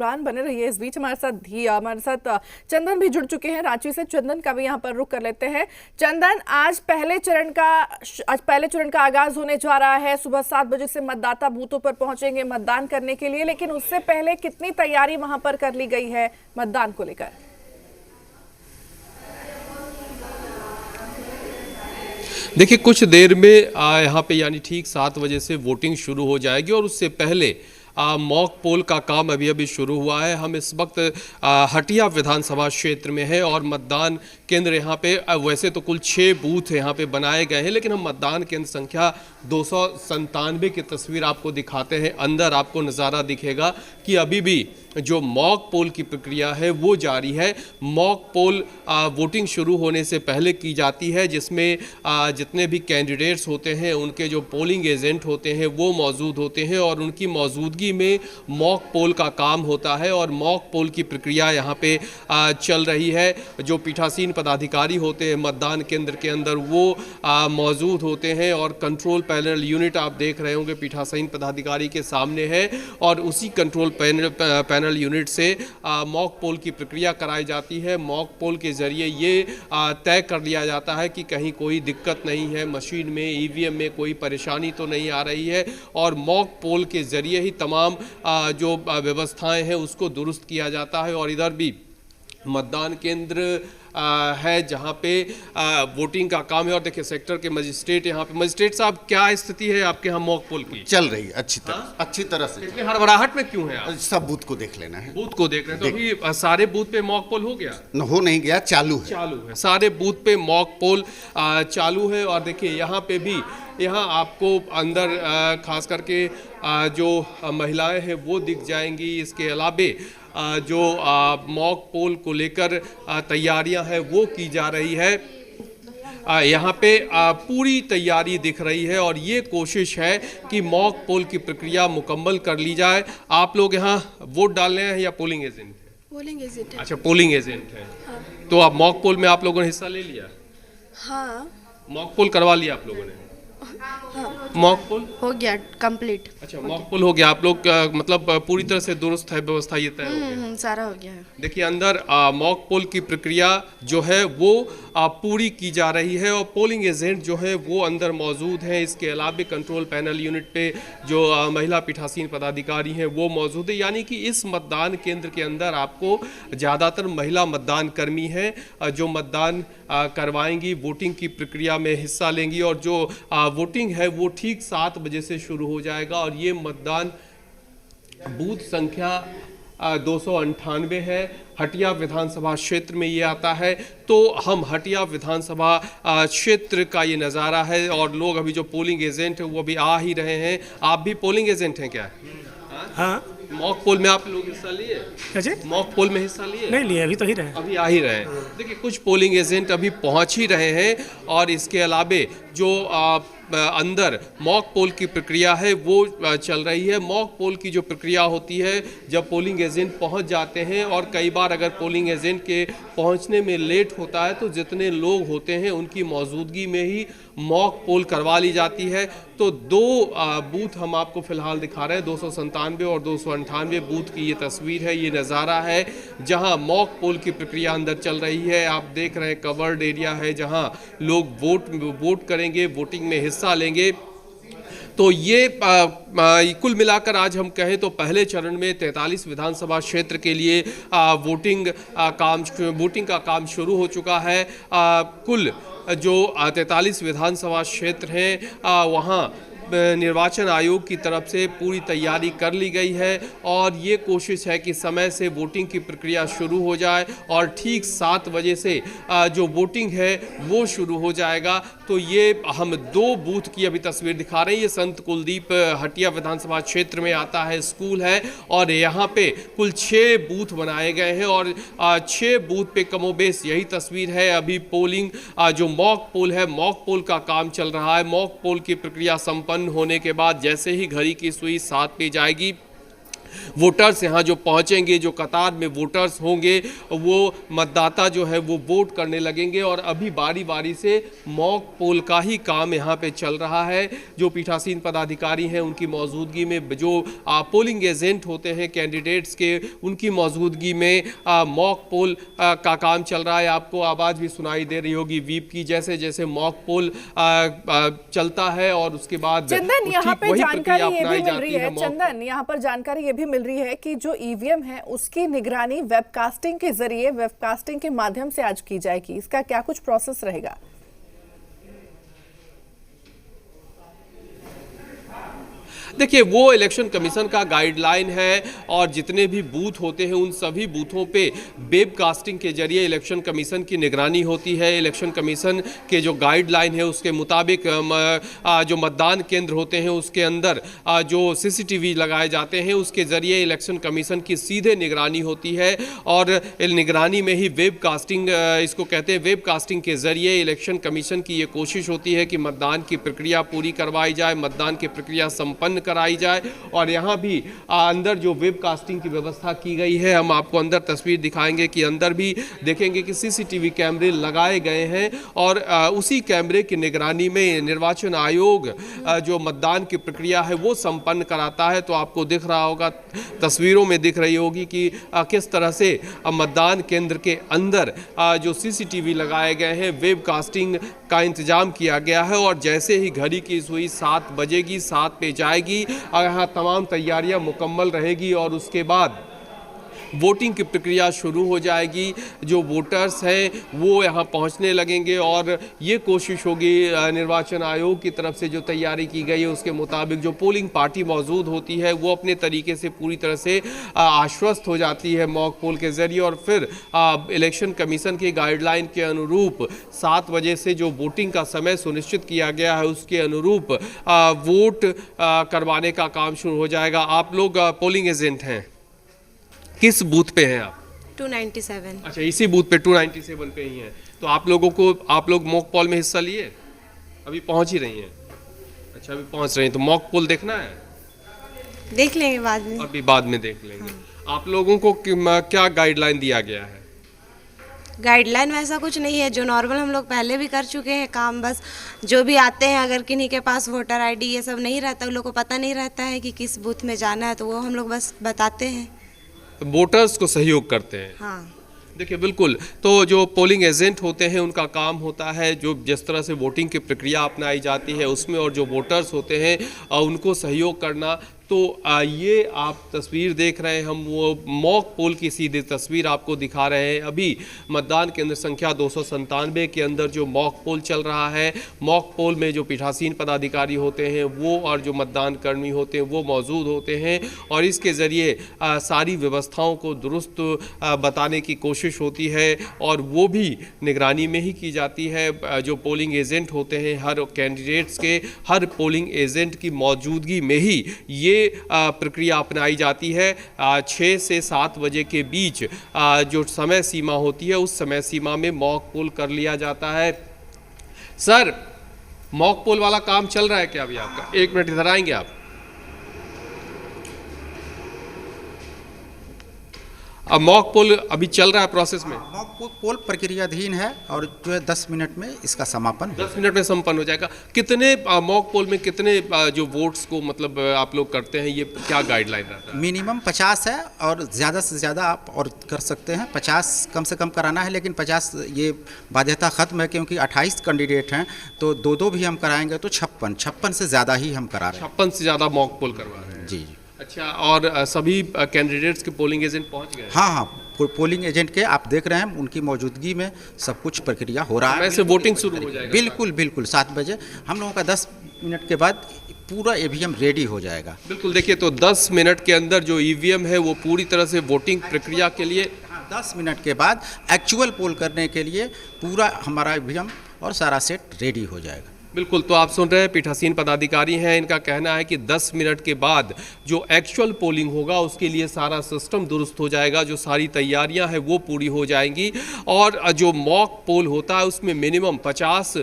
प्राण बने रहिए। इस बीच हमारे साथ चंदन भी जुड़ चुके हैं रांची से। चंदन का भी यहाँ पर रुख कर लेते हैं। चंदन, आज पहले चरण का आगाज होने जा रहा है। सुबह 7 बजे से मतदाता बूथों पर पहुंचेंगे मतदान करने के लिए, लेकिन उससे पहले कितनी तैयारी वहां पर कर ली गई है मतदान को लेकर? देखिए, कुछ देर में यहाँ पे यानी ठीक 7 बजे से वोटिंग शुरू हो जाएगी और उससे पहले मॉक पोल का काम अभी शुरू हुआ है। हम इस वक्त हटिया विधानसभा क्षेत्र में हैं और मतदान केंद्र यहाँ पे वैसे तो कुल 6 बूथ यहाँ पे बनाए गए हैं, लेकिन हम मतदान केंद्र संख्या 297 की तस्वीर आपको दिखाते हैं। अंदर आपको नज़ारा दिखेगा कि अभी भी जो मॉक पोल की प्रक्रिया है वो जारी है। मॉक पोल वोटिंग शुरू होने से पहले की जाती है, जिसमें जितने भी कैंडिडेट्स होते हैं उनके जो पोलिंग एजेंट होते हैं वो मौजूद होते हैं और उनकी मौजूदगी में मॉक पोल का काम होता है और मॉक पोल की प्रक्रिया यहाँ पे चल रही है। जो पीठासीन पदाधिकारी होते हैं मतदान केंद्र के अंदर वो मौजूद होते हैं और कंट्रोल पैनल यूनिट आप देख रहे होंगे पीठासीन पदाधिकारी के सामने है और उसी कंट्रोल पैनल यूनिट से मॉक पोल की प्रक्रिया कराई जाती है। मॉक पोल के जरिए ये तय कर लिया जाता है कि कहीं कोई दिक्कत नहीं है, मशीन में ईवीएम में कोई परेशानी तो नहीं आ रही है और मॉक पोल के जरिए ही तमाम जो व्यवस्थाएं हैं उसको दुरुस्त किया जाता है। और इधर भी मतदान केंद्र है जहां पे वोटिंग का काम है और देखिए सेक्टर के मजिस्ट्रेट यहाँ पे। मजिस्ट्रेट साहब, क्या स्थिति है आपके यहाँ मॉक पोल की? चल रही है अच्छी तरह से। इतनी हड़बड़ाहट में क्यों है आप? सब बूथ को देख लेना है। बूथ को देख रहे हैं तो अभी सारे बूथ पे मॉक पोल हो गया? हो नहीं गया, चालू है। सारे बूथ पे मॉक पोल चालू है और देखिए यहाँ पे भी आपको अंदर खास करके जो महिलाएं हैं वो दिख जाएंगी। इसके अलावे जो मॉक पोल को लेकर तैयारियां हैं वो की जा रही है। यहाँ पे पूरी तैयारी दिख रही है और ये कोशिश है कि मॉक पोल की प्रक्रिया मुकम्मल कर ली जाए। आप लोग यहाँ वोट डालने हैं या पोलिंग एजेंट हैं? पोलिंग एजेंट है। अच्छा, पोलिंग एजेंट है। हाँ। तो आप मॉक पोल में आप लोगों ने हिस्सा ले लिया? हाँ। मॉक पोल करवा लिया आप लोगों ने? हाँ। मॉक पोल हो गया कंप्लीट। अच्छा, मॉक पोल हो गया। आप लोग मतलब पूरी तरह से दुरुस्त है व्यवस्था, ये तय हो गया? सारा हो गया है। देखिए अंदर मॉक पोल की प्रक्रिया जो है वो पूरी की जा रही है और पोलिंग एजेंट जो है वो अंदर मौजूद हैं। इसके अलावा कंट्रोल पैनल यूनिट पे जो महिला पीठासीन पदाधिकारी हैं वो मौजूद है। यानी कि इस मतदान केंद्र के अंदर आपको ज़्यादातर महिला मतदान कर्मी हैं जो मतदान करवाएंगी, वोटिंग की प्रक्रिया में हिस्सा लेंगी और जो वोटिंग है वो ठीक 7 बजे से शुरू हो जाएगा और ये मतदान बूथ संख्या 298 है। हटिया विधानसभा क्षेत्र में ये आता है। तो हम हटिया विधानसभा क्षेत्र का ये नज़ारा है और लोग अभी जो पोलिंग एजेंट है वो अभी आ ही रहे हैं। आप भी पोलिंग एजेंट हैं क्या? हाँ। मॉक पोल में आप लोग हिस्सा लिए? मॉक पोल में हिस्सा लिए? नहीं लिए, अभी तो ही रहे। अभी आ ही रहे हैं। देखिए कुछ पोलिंग एजेंट अभी पहुंच ही रहे हैं और इसके अलावे जो अंदर मॉक पोल की प्रक्रिया है वो चल रही है। मॉक पोल की जो प्रक्रिया होती है जब पोलिंग एजेंट पहुंच जाते हैं और कई बार अगर पोलिंग एजेंट के पहुंचने में लेट होता है तो जितने लोग होते हैं उनकी मौजूदगी में ही मॉक पोल करवा ली जाती है। तो 2 बूथ हम आपको फिलहाल दिखा रहे हैं, 297 और 298 बूथ की ये तस्वीर है, ये नज़ारा है जहां मॉक पोल की प्रक्रिया अंदर चल रही है। आप देख रहे हैं कवर्ड एरिया है जहां लोग वोट करेंगे, वोटिंग में हिस्सा लेंगे। तो ये कुल मिलाकर आज हम कहें तो पहले चरण में 43 विधानसभा क्षेत्र के लिए वोटिंग का काम शुरू हो चुका है। कुल जो 43 विधानसभा क्षेत्र हैं वहाँ निर्वाचन आयोग की तरफ से पूरी तैयारी कर ली गई है और ये कोशिश है कि समय से वोटिंग की प्रक्रिया शुरू हो जाए और ठीक 7 बजे से जो वोटिंग है वो शुरू हो जाएगा। तो ये हम 2 बूथ की अभी तस्वीर दिखा रहे हैं। ये संत कुलदीप हटिया विधानसभा क्षेत्र में आता है, स्कूल है और यहाँ पे कुल 6 बूथ बनाए गए हैं और 6 बूथ पे कमोबेश यही तस्वीर है। अभी पोलिंग जो मॉक पोल है, मॉक पोल का काम चल रहा है। मॉक पोल की प्रक्रिया संपन्न होने के बाद जैसे ही घड़ी की सुई 7 पे जाएगी वोटर्स यहाँ जो पहुँचेंगे, जो कतार में वोटर्स होंगे, वो मतदाता जो है वो वोट करने लगेंगे। और अभी बारी बारी से मॉक पोल का ही काम यहाँ पे चल रहा है। जो पीठासीन पदाधिकारी हैं उनकी मौजूदगी में, जो पोलिंग एजेंट होते हैं कैंडिडेट्स के, उनकी मौजूदगी में मॉक पोल का काम चल रहा है। आपको आवाज़ भी सुनाई दे रही होगी वीप की, जैसे जैसे मॉक पोल चलता है और उसके बाद चंदन, यहाँ पे जानकारी ये भी अपनाई मिल रही जाती है, चंदन यहाँ पर जानकारी ये भी मिल रही है कि जो ईवीएम है उसकी निगरानी वेबकास्टिंग के जरिए, वेबकास्टिंग के माध्यम से आज की जाएगी। इसका क्या कुछ प्रोसेस रहेगा? देखिए, वो इलेक्शन कमीशन का गाइडलाइन है और जितने भी बूथ होते हैं उन सभी बूथों पे वेबकास्टिंग के जरिए इलेक्शन कमीशन की निगरानी होती है। इलेक्शन कमीशन के जो गाइडलाइन है उसके मुताबिक जो मतदान केंद्र होते हैं उसके अंदर जो सीसीटीवी लगाए जाते हैं उसके जरिए इलेक्शन कमीशन की सीधे निगरानी होती है। और निगरानी में ही वेबकास्टिंग, इसको कहते हैं, वेबकास्टिंग के जरिए इलेक्शन कमीशन की ये कोशिश होती है कि मतदान की प्रक्रिया पूरी करवाई जाए, मतदान की प्रक्रिया संपन्न कराई जाए। और यहाँ भी अंदर जो वेबकास्टिंग की व्यवस्था की गई है, हम आपको अंदर तस्वीर दिखाएंगे कि अंदर भी देखेंगे कि सीसीटीवी कैमरे लगाए गए हैं और उसी कैमरे की निगरानी में निर्वाचन आयोग जो मतदान की प्रक्रिया है वो संपन्न कराता है। तो आपको दिख रहा होगा, तस्वीरों में दिख रही होगी कि किस तरह से मतदान केंद्र के अंदर जो सीसीटीवी लगाए गए हैं, वेबकास्टिंग का इंतजाम किया गया है। और जैसे ही घड़ी की सुई 7 बजेगी, 7 पे जाएगी, यहाँ तमाम तैयारियां मुकम्मल रहेगी और उसके बाद वोटिंग की प्रक्रिया शुरू हो जाएगी। जो वोटर्स हैं वो यहाँ पहुँचने लगेंगे और ये कोशिश होगी निर्वाचन आयोग की तरफ से, जो तैयारी की गई है उसके मुताबिक जो पोलिंग पार्टी मौजूद होती है वो अपने तरीके से पूरी तरह से आश्वस्त हो जाती है मॉक पोल के ज़रिए। और फिर इलेक्शन कमीशन की गाइडलाइन के अनुरूप 7 बजे से जो वोटिंग का समय सुनिश्चित किया गया है उसके अनुरूप वोट करवाने का काम शुरू हो जाएगा। आप लोग पोलिंग एजेंट हैं, किस बूथ पे हैं आप? 297। अच्छा, इसी बूथ पे 297 पे ही हैं। तो आप लोग मॉक पोल में हिस्सा लिए? अभी पहुंच ही रही हैं? अच्छा, अभी पहुंच रही हैं। तो मॉक पोल देखना है? देख लेंगे बाद में। अभी बाद में देख लेंगे। आप लोगों को क्या गाइडलाइन दिया गया है? गाइडलाइन वैसा कुछ नहीं है, जो नॉर्मल हम लोग पहले भी कर चुके हैं काम। बस जो भी आते हैं, अगर किन्हीं के पास वोटर आईडी ये सब नहीं रहता, उन लोग को पता नहीं रहता है कि किस बूथ में जाना है, तो वो हम लोग बस बताते हैं, वोटर्स को सहयोग करते हैं। हाँ। देखिए, बिल्कुल। तो जो पोलिंग एजेंट होते हैं उनका काम होता है जो जिस तरह से वोटिंग की प्रक्रिया अपनाई जाती है उसमें, और जो वोटर्स होते हैं उनको सहयोग करना। तो ये आप तस्वीर देख रहे हैं, हम वो मॉक पोल की सीधी तस्वीर आपको दिखा रहे हैं। अभी मतदान केंद्र संख्या 297 के अंदर जो मॉक पोल चल रहा है, मॉक पोल में जो पीठासीन पदाधिकारी होते हैं वो और जो मतदान कर्मी होते हैं वो मौजूद होते हैं और इसके ज़रिए सारी व्यवस्थाओं को दुरुस्त बताने की कोशिश होती है और वो भी निगरानी में ही की जाती है। जो पोलिंग एजेंट होते हैं, हर कैंडिडेट्स के हर पोलिंग एजेंट की मौजूदगी में ही ये प्रक्रिया अपनाई जाती है। 6 से 7 बजे के बीच जो समय सीमा होती है उस समय सीमा में मॉक पोल कर लिया जाता है। सर, मॉक पोल वाला काम चल रहा है क्या अभी आपका? 1 मिनट इधर आएंगे आप? अब मॉक पोल अभी चल रहा है प्रोसेस में? मॉक पोल प्रक्रियाधीन है और जो है 10 मिनट में इसका समापन 10 मिनट में संपन्न हो जाएगा। कितने मॉक पोल में कितने जो वोट्स को मतलब आप लोग करते हैं, ये क्या गाइडलाइन रहता है? मिनिमम 50 है और ज़्यादा से ज़्यादा आप और कर सकते हैं। 50 कम से कम कराना है, लेकिन 50 ये बाध्यता ख़त्म है क्योंकि 28 कैंडिडेट हैं, तो 2-2 भी हम कराएंगे तो 56 से ज़्यादा ही हम करा रहे हैं। 56 से ज़्यादा मॉक पोल करवा रहे हैं? जी जी। अच्छा, और सभी कैंडिडेट्स के पोलिंग एजेंट पहुंच गए? हाँ हाँ, पोलिंग एजेंट के आप देख रहे हैं, उनकी मौजूदगी में सब कुछ प्रक्रिया हो रहा है। वैसे वोटिंग शुरू हो जाएगा? बिल्कुल बिल्कुल, 7 बजे हम लोगों का 10 मिनट के बाद पूरा ईवीएम रेडी हो जाएगा। बिल्कुल। देखिए, तो 10 मिनट के अंदर जो ईवीएम है वो पूरी तरह से वोटिंग प्रक्रिया के लिए 10 मिनट के बाद एक्चुअल पोल करने के लिए पूरा हमारा ईवीएम और सारा सेट रेडी हो जाएगा। बिल्कुल, तो आप सुन रहे हैं पीठासीन पदाधिकारी हैं, इनका कहना है कि 10 मिनट के बाद जो एक्चुअल पोलिंग होगा उसके लिए सारा सिस्टम दुरुस्त हो जाएगा, जो सारी तैयारियां हैं वो पूरी हो जाएंगी और जो मॉक पोल होता है उसमें मिनिमम 50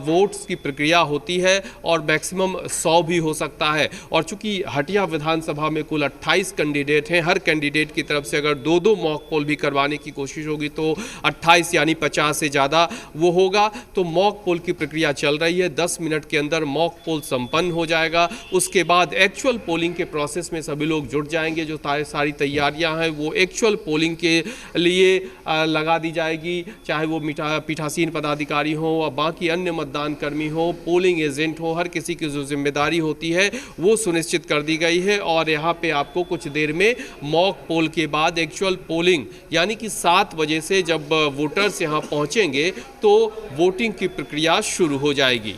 वोट्स की प्रक्रिया होती है और मैक्सिमम 100 भी हो सकता है। और चूंकि हटिया विधानसभा में कुल 28 कैंडिडेट हैं, हर कैंडिडेट की तरफ से अगर दो मॉक पोल भी करवाने की कोशिश होगी तो 28 यानी 50 से ज़्यादा वो होगा। तो मॉक पोल की प्रक्रिया चल रही है, 10 मिनट के अंदर मॉक पोल संपन्न हो जाएगा। उसके बाद एक्चुअल पोलिंग के प्रोसेस में सभी लोग जुट जाएंगे, जो सारी तैयारियां हैं वो एक्चुअल पोलिंग के लिए लगा दी जाएगी, चाहे वो पीठासीन पदाधिकारी हो और बाकी अन्य मतदान कर्मी हो, पोलिंग एजेंट हो, हर किसी की जो जिम्मेदारी होती है वो सुनिश्चित कर दी गई है। और यहाँ पे आपको कुछ देर में मॉक पोल के बाद एक्चुअल पोलिंग यानी कि 7 बजे से जब वोटर्स यहाँ पहुँचेंगे तो वोटिंग की प्रक्रिया शुरू हो जाएगी।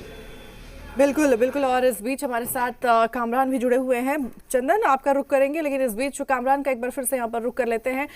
बिल्कुल बिल्कुल। और इस बीच हमारे साथ कामरान भी जुड़े हुए हैं। चंदन, आपका रुख करेंगे, लेकिन इस बीच कामरान का एक बार फिर से यहाँ पर रुख कर लेते हैं।